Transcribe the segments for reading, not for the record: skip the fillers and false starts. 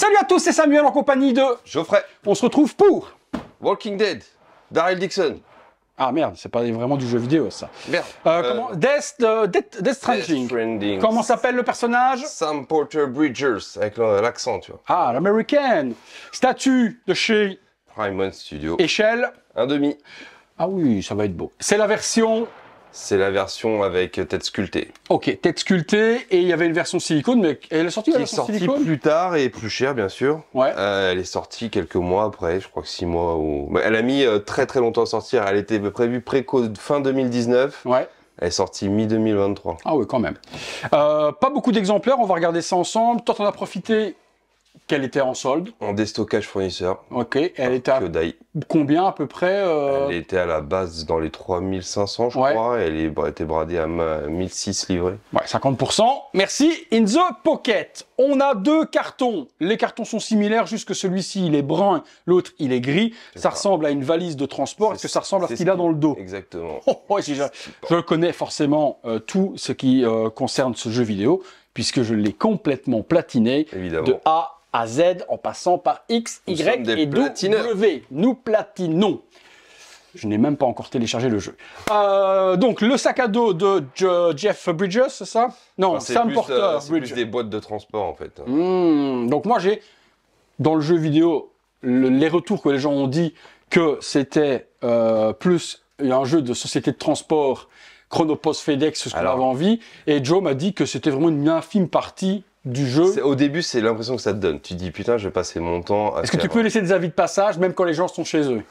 Salut à tous, c'est Samuel en compagnie de Geoffrey. On se retrouve pour Walking Dead. Daryl Dixon. Ah merde, c'est pas vraiment du jeu vidéo ça. Merde. Comment Death Stranding. Comment s'appelle le personnage? Sam Porter Bridgers, avec l'accent, tu vois. Ah, l'américaine. Statut de chez Prime Studio. Échelle. 1,5. Ah oui, ça va être beau. C'est la version... C'est la version avec tête sculptée. Ok, tête sculptée, et il y avait une version silicone, mais elle est sortie la version silicone. silicone Plus tard et plus cher, bien sûr. Ouais. Elle est sortie quelques mois après, je crois que 6 mois. Ou... Elle a mis très longtemps à sortir. Elle était prévue fin 2019. Ouais. Elle est sortie mi-2023. Ah oui, quand même. Pas beaucoup d'exemplaires, on va regarder ça ensemble. Toi, t'en as profité qu'elle était en solde. En déstockage fournisseur. Ok, elle était à combien à peu près Elle était à la base dans les 3500, je crois. Elle était bradée à 1006 livrés. Ouais, 50%. Merci. In the pocket, on a deux cartons. Les cartons sont similaires, juste que celui-ci, il est brun, l'autre, il est gris. Ça ressemble à une valise de transport. Est-ce que ça ressemble à ce qu'il a dans le dos? Exactement. Oh, je connais forcément tout ce qui concerne ce jeu vidéo, puisque je l'ai complètement platiné. Évidemment. De A à Z, en passant par X, Y et W. Nous platinons. Je n'ai même pas encore téléchargé le jeu. Donc, le sac à dos de Jeff Bridges, c'est ça? Non, enfin, Sam Porter Bridges. C'est des boîtes de transport, en fait. Donc, moi, j'ai, dans le jeu vidéo, les retours que les gens ont dit que c'était plus un jeu de société de transport, Chronopost, FedEx, ce qu'on avait envie. Et Joe m'a dit que c'était vraiment une infime partie du jeu. Au début, c'est l'impression que ça te donne. Tu te dis, putain, je vais passer mon temps à... Est-ce que tu peux laisser des avis de passage, même quand les gens sont chez eux?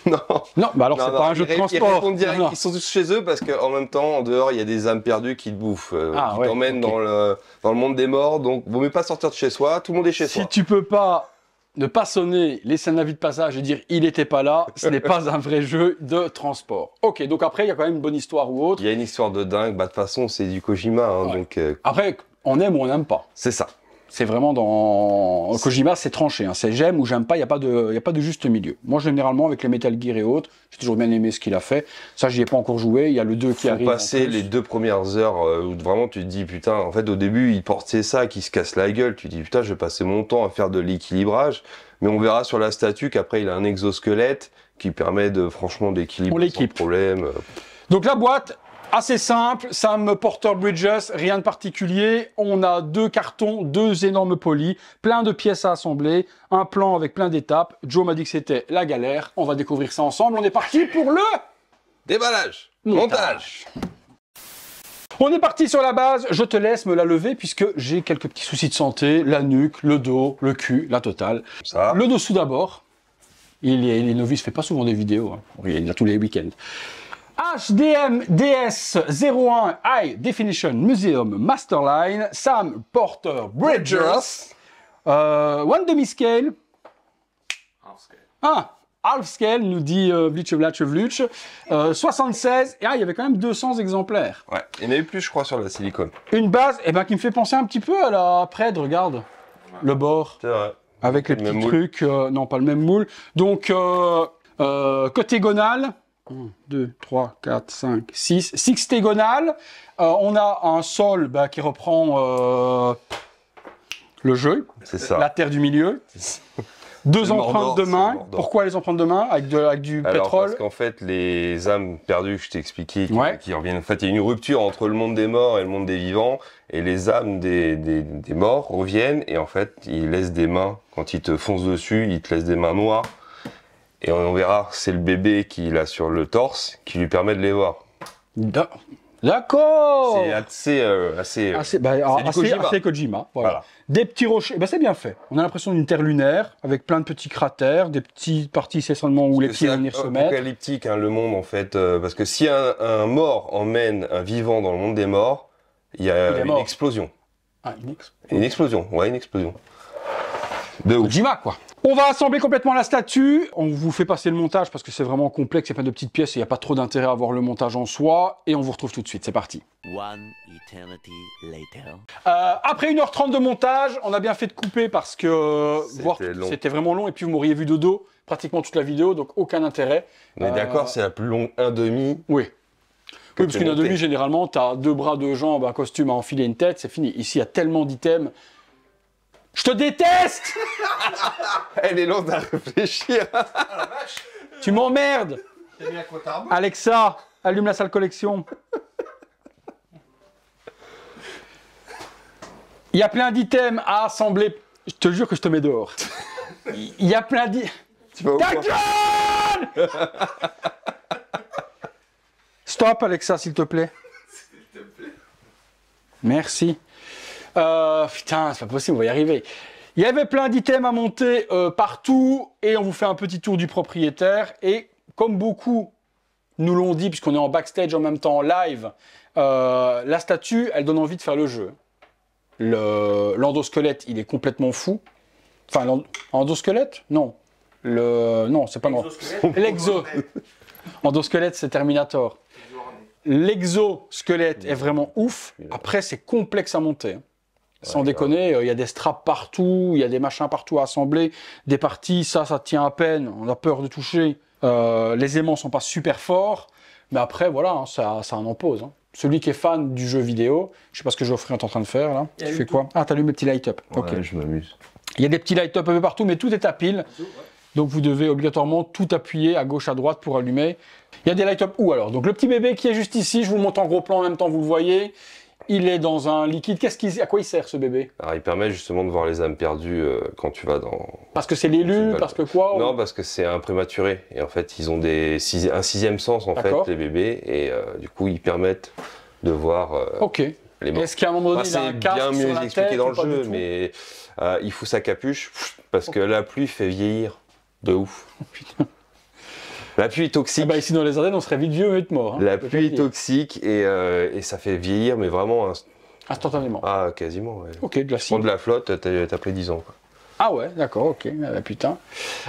Non. Non, bah alors c'est pas un jeu de transport. Ils répondent direct qu'ils sont tous chez eux parce qu'en même temps, en dehors, il y a des âmes perdues qui te bouffent, qui t'emmènent dans le monde des morts. Donc, vaut mieux pas sortir de chez soi. Tout le monde est chez soi. Si tu peux pas ne pas sonner, laisser un avis de passage et dire il était pas là, ce n'est pas un vrai jeu de transport. Ok, donc après, il y a quand même une bonne histoire ou autre. Il y a une histoire de dingue. Bah, de toute façon, c'est du Kojima. Hein, donc, après, on aime ou on n'aime pas. C'est ça. C'est vraiment dans Kojima, c'est tranché. Hein. C'est j'aime ou j'aime pas, il n'y a pas de juste milieu. Moi, généralement, avec les Metal Gear et autres, j'ai toujours bien aimé ce qu'il a fait. Ça, j'y ai pas encore joué. Il y a le 2 qui arrive. Passer les 2 premières heures où vraiment tu te dis, putain, en fait, au début, il portait ça, qui se casse la gueule. Tu te dis, putain, je vais passer mon temps à faire de l'équilibrage. Mais on verra sur la statue qu'après, il a un exosquelette qui permet de, franchement, d'équilibrer sans problème. Donc, la boîte, assez simple, Sam Porter Bridges, rien de particulier. On a 2 cartons, 2 énormes polis, plein de pièces à assembler, un plan avec plein d'étapes. Joe m'a dit que c'était la galère. On va découvrir ça ensemble. On est parti pour le déballage, montage. On est parti sur la base. Je te laisse me la lever puisque j'ai quelques petits soucis de santé. La nuque, le dos, le cul, la totale. Ça. Le dessous d'abord. Il est novice, fait pas souvent des vidéos. Hein. Il a tous les week-ends. HDM DS01 High Definition Museum Masterline, Sam Porter Bridges, one demi-scale, half scale, nous dit Vlutch, 76, et il y avait quand même 200 exemplaires. Ouais, il y en a eu plus, je crois, sur la silicone. Une base, qui me fait penser un petit peu à la Pred, regarde, le bord. C'est vrai. Avec les petits trucs, non, pas le même moule. Donc, côté gonal. 1, 2, 3, 4, 5, 6. Sixtégonal. On a un sol qui reprend le jeu. C'est ça. La terre du milieu. 2 empreintes de main. Pourquoi les empreintes de main avec du pétrole? Parce qu'en fait, les âmes perdues que je t'ai expliqué, qui reviennent. En fait, il y a une rupture entre le monde des morts et le monde des vivants. Et les âmes des morts reviennent. Et en fait, ils laissent des mains. Quand ils te foncent dessus, ils te laissent des mains noires. Et on verra, c'est le bébé qu'il a sur le torse qui lui permet de les voir. D'accord. C'est assez Kojima. Voilà. Des petits rochers, c'est bien fait. On a l'impression d'une terre lunaire avec plein de petits cratères, des petites parties essentiellement où les pieds vont venir se mettre. C'est apocalyptique le monde en fait, parce que si un mort emmène un vivant dans le monde des morts, il y a une explosion. Une explosion, une explosion. De ouf. Kojima, quoi. On va assembler complètement la statue. On vous fait passer le montage parce que c'est vraiment complexe, il y a plein de petites pièces et il n'y a pas trop d'intérêt à voir le montage en soi. Et on vous retrouve tout de suite, c'est parti. One eternity later. Après 1h30 de montage, on a bien fait de couper parce que c'était vraiment long et puis vous m'auriez vu de dos pratiquement toute la vidéo, donc aucun intérêt. On est d'accord, c'est la plus longue 1,5. Oui. Oui, parce qu'une 1,5, généralement, tu as 2 bras, 2 jambes, un costume à enfiler, une tête, c'est fini. Ici, il y a tellement d'items. Je te déteste. Elle est lente à réfléchir. Tu m'emmerdes. T'as mis un compte à rebours. Alexa, allume la salle collection. Il y a plein d'items à assembler. Je te jure que je te mets dehors. Il y a plein d'items. Tu vas où, Ta quoi? gueule! Stop, Alexa, s'il te plaît. S'il te plaît. Merci. Putain, c'est pas possible, on va y arriver. Il y avait plein d'items à monter partout et on vous fait un petit tour du propriétaire. Et comme beaucoup nous l'ont dit, puisqu'on est en backstage en même temps en live, la statue, elle donne envie de faire le jeu. L'endosquelette, il est complètement fou. Enfin, l'endosquelette? Non. Non, c'est pas non. L'exo. Endosquelette, c'est Terminator. L'exosquelette est vraiment ouf. Après, c'est complexe à monter. Sans déconner, il y a des straps partout, il y a des machins partout à assembler, des parties, ça tient à peine, on a peur de toucher. Les aimants sont pas super forts, mais après, voilà, hein, ça en pose. Hein. Celui qui est fan du jeu vidéo, je sais pas ce que Geoffrey est en train de faire là. Tu fais quoi? Ah, t'allumes mes petits light-up. Ouais, Ok. je m'amuse. Il y a des petits light-up un peu partout, mais tout est à pile. Donc vous devez obligatoirement tout appuyer à gauche, à droite pour allumer. Il y a des light-up où alors? Donc le petit bébé qui est juste ici, je vous le montre en gros plan en même temps, vous le voyez. Il est dans un liquide. À quoi il sert ce bébé? Alors il permet justement de voir les âmes perdues quand tu vas dans... Parce que c'est l'élu, parce que quoi? Non, parce que c'est un prématuré. Et en fait, ils ont un sixième sens en fait, les bébés. Et du coup, ils permettent de voir Ok. les morts. Est-ce qu'à un moment donné, il a un c'est casque bien sur mieux la expliqué tête dans ou le pas du jeu, tout? mais il fout sa capuche parce que la pluie fait vieillir de ouf. La pluie est toxique. Ah bah ici dans les Ardennes, on serait vite vieux et vite mort. Hein, La pluie est toxique et ça fait vieillir, mais vraiment... Instantanément. Ah, quasiment, ouais. Ok, de la Prends cire. de la flotte, t'as pris 10 ans, quoi. Ah ouais, d'accord, ok, ah bah, putain.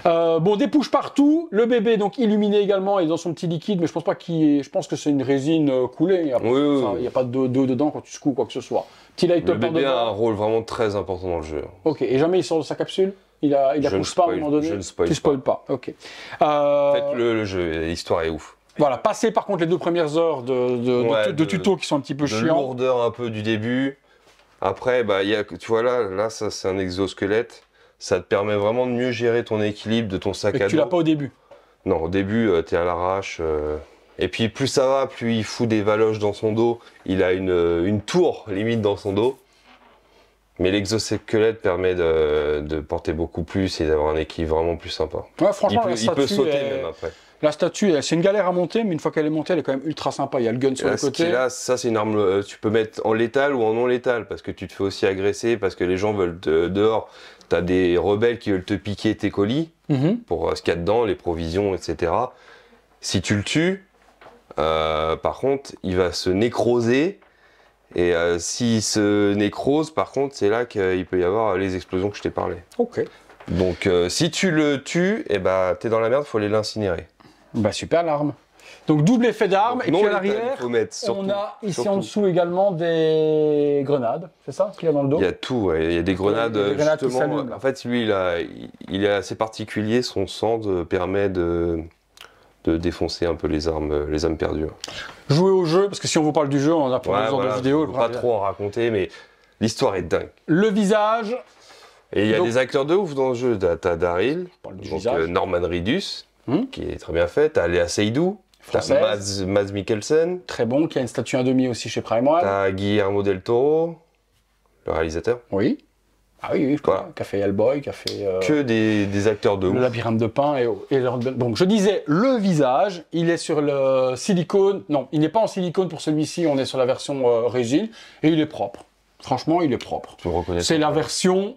Bon, des pouches partout, le bébé donc illuminé également, il est dans son petit liquide, mais je pense pas je pense que c'est une résine coulée, il n'y a, Oui. a pas d'eau dedans quand tu secoues quoi que ce soit. Petit light Le up en bébé a un dedans. rôle vraiment très important dans le jeu. Ok, et jamais il sort de sa capsule? Il la Je ne pousse pas à un spoil- moment donné? je ne spoil Tu spoil pas, ok. Faites le jeu, l'histoire est ouf. Voilà, passez par contre les 2 premières heures de tuto qui sont un petit peu De chiants. lourdeur un peu du début. Après, bah, tu vois là ça c'est un exosquelette. Ça te permet vraiment de mieux gérer ton équilibre de ton sac Et à que tu dos. l'as pas au début. Non, au début, t'es à l'arrache. Et puis plus ça va, plus il fout des valoches dans son dos. Il a une tour limite dans son dos. Mais l'exosquelette permet de porter beaucoup plus et d'avoir un équilibre vraiment plus sympa. Ouais, franchement, Il peut sauter même après. La statue, c'est une galère à monter, mais une fois qu'elle est montée, elle est quand même ultra sympa. Il y a le gun sur le Ce côté. qui est là, ça c'est une arme, tu peux mettre en létal ou en non létal parce que tu te fais aussi agresser, parce que les gens veulent dehors. T'as des rebelles qui veulent te piquer tes colis pour ce qu'il y a dedans, les provisions, etc. Si tu le tues, par contre, il va se nécroser. Et s'il se nécrose, par contre, c'est là qu'il peut y avoir les explosions que je t'ai parlé. Ok. Donc si tu le tues, eh ben, t'es dans la merde, faut aller l'incinérer. Bah super l'arme. Donc double effet d'arme, Donc, et non puis à létal, l'arrière, faut mettre, surtout, on a ici surtout. en dessous également des grenades. C'est ça ce qu'il y a dans le dos? Il y a tout, ouais. Il y a des grenades, Il y a des grenades qui justement. s'allument, là. En fait, lui, il est assez particulier. Son sang permet de défoncer un peu les âmes perdues. Jouer au jeu, parce que si on vous parle du jeu, on a pour Ouais, 2 heures voilà, de vidéo. je peux pas trop en raconter, mais l'histoire est dingue. Le visage, Et il y a Donc- des acteurs de ouf dans le jeu. T'as Daryl, parle du donc, visage. Norman Reedus, Hmm. qui est très bien fait. T'as Léa Seydoux, t'as Française. Mads Mikkelsen, très bon, qui a une statue 1,5 aussi chez Prime One. t'as Guillermo del Toro, le réalisateur. Oui. Ah oui, je connais. Voilà. Qui a fait Hellboy, qui a fait Que des acteurs de le ouf. labyrinthe de pain. Donc je disais, le visage, il est sur le silicone. Non, il n'est pas en silicone pour celui-ci, on est sur la version résine. Et il est propre. Franchement, il est propre. Tu me reconnais. C'est la version...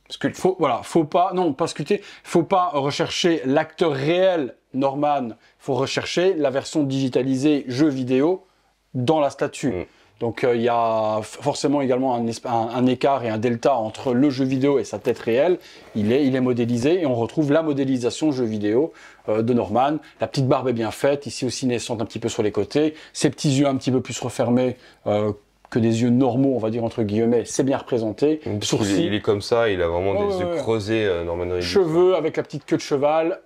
Parce qu'il faut, voilà, faut pas, non, pas sculpter, faut pas rechercher l'acteur réel, Norman, faut rechercher la version digitalisée jeu vidéo dans la statue. Mm. Donc il y a forcément également un écart et un delta entre le jeu vidéo et sa tête réelle. Il est modélisé et on retrouve la modélisation jeu vidéo de Norman. La petite barbe est bien faite, ici aussi naissante un petit peu sur les côtés, ses petits yeux un petit peu plus refermés que des yeux normaux, on va dire entre guillemets, c'est bien représenté. Il est comme ça, il a vraiment Ouais, des yeux ouais. creusés, Norman Reedus. Cheveux avec la petite queue de cheval,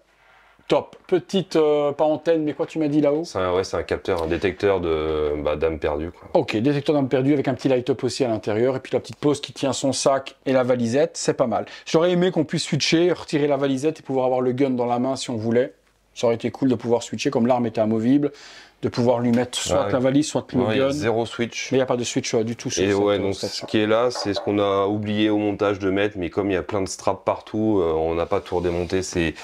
top. Petite, pas antenne, mais quoi tu m'as dit là-haut? C'est un capteur, un détecteur d'âme perdue. Quoi. Ok, détecteur d'âme perdue avec un petit light-up aussi à l'intérieur. Et puis la petite pose qui tient son sac et la valisette, c'est pas mal. J'aurais aimé qu'on puisse switcher, retirer la valisette et pouvoir avoir le gun dans la main si on voulait. Ça aurait été cool de pouvoir switcher, comme l'arme était amovible, de pouvoir lui mettre soit la valise, soit le gun. Il y a 0 switch. Mais il n'y a pas de switch du tout sur donc ce qui est là, c'est ce qu'on a oublié au montage de mettre, mais comme il y a plein de straps partout, on n'a pas tout redémonté. C'est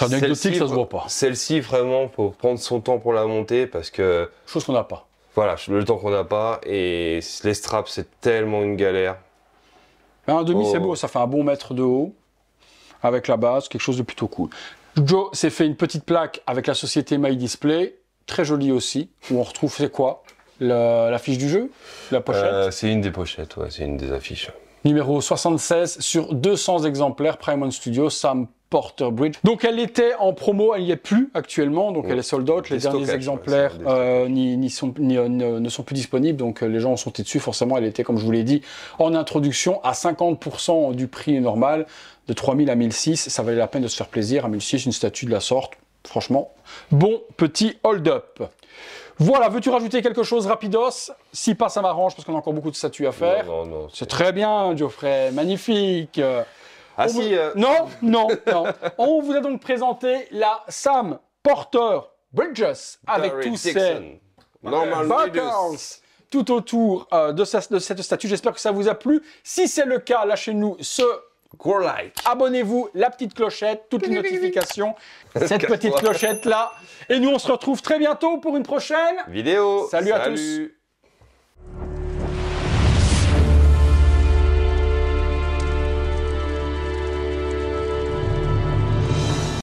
anecdotique, ça se voit pas. Celle-ci, vraiment, faut prendre son temps pour la monter parce que... Chose qu'on n'a pas. Voilà, le temps qu'on n'a pas, et les straps, c'est tellement une galère. Mais un demi, c'est beau, ça fait un bon mètre de haut, avec la base, quelque chose de plutôt cool. Joe s'est fait une petite plaque avec la société My Display, très jolie aussi, où on retrouve, c'est quoi? L'affiche du jeu? La pochette? C'est une des pochettes, ouais, c'est une des affiches. Numéro 76 sur 200 exemplaires, Prime One Studio, Sam Porter Bridge. Donc elle était en promo, elle n'y est plus actuellement, donc elle est sold out. Les derniers exemplaires ne sont plus disponibles, donc les gens ont sauté dessus. Forcément, elle était, comme je vous l'ai dit, en introduction à 50% du prix normal, de 3000 à 1006. Ça valait la peine de se faire plaisir. À 1006, une statue de la sorte, franchement, bon petit hold-up. Voilà, veux-tu rajouter quelque chose rapidos? Si pas, ça m'arrange parce qu'on a encore beaucoup de statues à faire. Non. C'est très bien, Geoffrey, magnifique. Non. On vous a donc présenté la Sam Porter Bridges avec tous ces buckles tout autour de cette statue. J'espère que ça vous a plu. Si c'est le cas, lâchez-nous ce gros like. Abonnez-vous, la petite clochette, toutes les notifications, cette petite clochette là. Et nous, on se retrouve très bientôt pour une prochaine vidéo. Salut à tous.